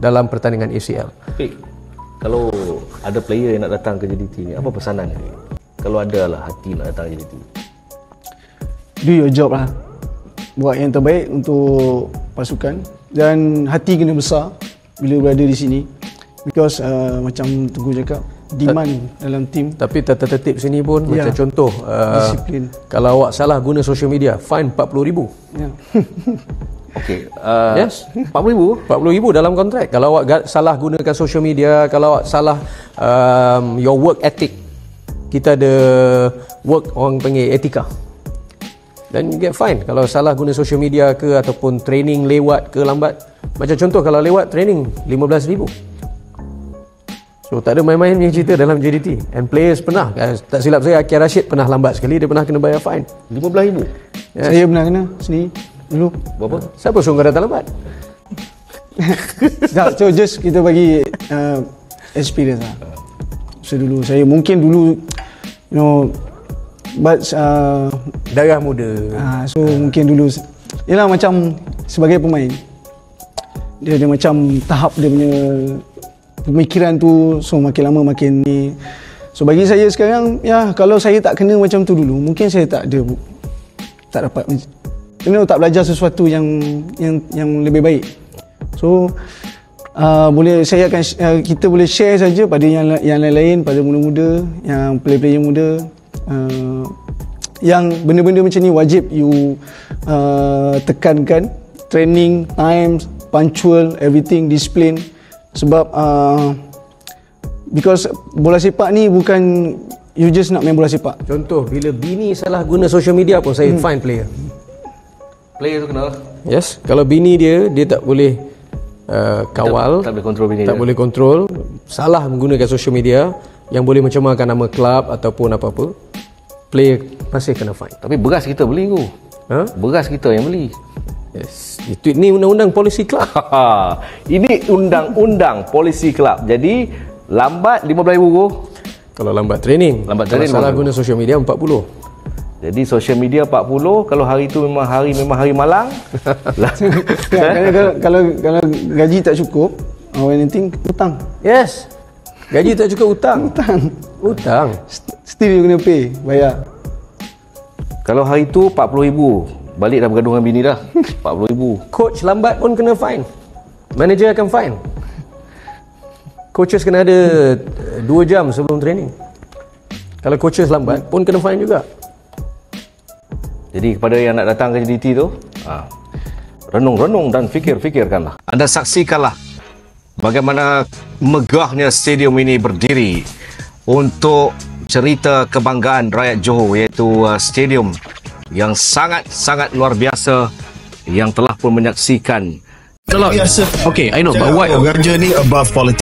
dalam pertandingan ACL. Tapi kalau ada player yang nak datang ke JDT ni, apa pesanan ni? Kalau ada lah hati nak datang ke JDT. Do your job lah. Buat yang terbaik untuk pasukan. Dan hati kena besar bila berada di sini. Because macam Teguh cakap, demand dalam tim. Tapi tata tertib sini pun macam contoh, disiplin. Kalau awak salah guna social media, fine 40,000. Okey, Yes, 40,000? 40,000 dalam kontrak. Kalau awak salah gunakan social media, kalau awak salah your work ethic, kita ada work orang panggil etika, dan you get fine kalau salah guna social media ke, ataupun training lewat ke lambat. Macam contoh kalau lewat training 15,000. So tak ada main-main punya cerita dalam JDT. And players pernah, tak silap saya, Akir Rashid pernah lambat sekali, dia pernah kena bayar fine 15,000? Yes. Saya pernah kena sendiri dulu. Berapa? Siapa suruh kau datang lambat? So just kita bagi experience lah. So dulu saya mungkin dulu but Darah muda. so mungkin dulu ialah macam sebagai pemain dia ada macam tahap dia punya pemikiran tu, so makin lama makin ni. So bagi saya sekarang, kalau saya tak kena macam tu dulu, mungkin saya tak dapat tak belajar sesuatu yang lebih baik. So kita boleh share saja pada yang lain-lain, pada muda-muda, yang player-player muda, yang benda-benda macam ni wajib you tekankan. Training, time, punctual, everything, discipline. Sebab because bola sepak ni bukan you just nak main bola sepak. Contoh, bila bini salah guna social media pun saya fine player. Player tu kena. Yes, kalau bini dia tak boleh kawal, tak boleh kontrol bini tak dia. boleh kontrol, salah menggunakan social media yang boleh mencemarkan nama kelab ataupun apa-apa, player masih kena fine. Tapi beras kita beli tu. Beras kita yang beli. Yes, ini undang-undang polisi kelab. Ini undang-undang polisi kelab. Jadi lambat 15,000 tu. Kalau lambat training, kalau salah guna social media 40. Jadi social media 40, kalau hari tu memang hari malang. Kalau gaji tak cukup, anything hutang. Yes. Gaji tak cukup, hutang. Still you kena pay, bayar. Kalau hari tu 40,000, balik dah bergaduh dengan bini dah. 40,000. Coach lambat pun kena fine. Manager akan fine. Coaches kena ada 2 jam sebelum training. Kalau coaches lambat pun kena fine juga. Jadi kepada yang nak datang ke JDT tu, renung-renung dan fikir-fikirkanlah. Anda saksikanlah bagaimana megahnya stadium ini berdiri untuk cerita kebanggaan rakyat Johor, iaitu stadium yang sangat-sangat luar biasa yang telah pun menyaksikan. Biasa. Okay, I know, but why? Ganja ni above politics.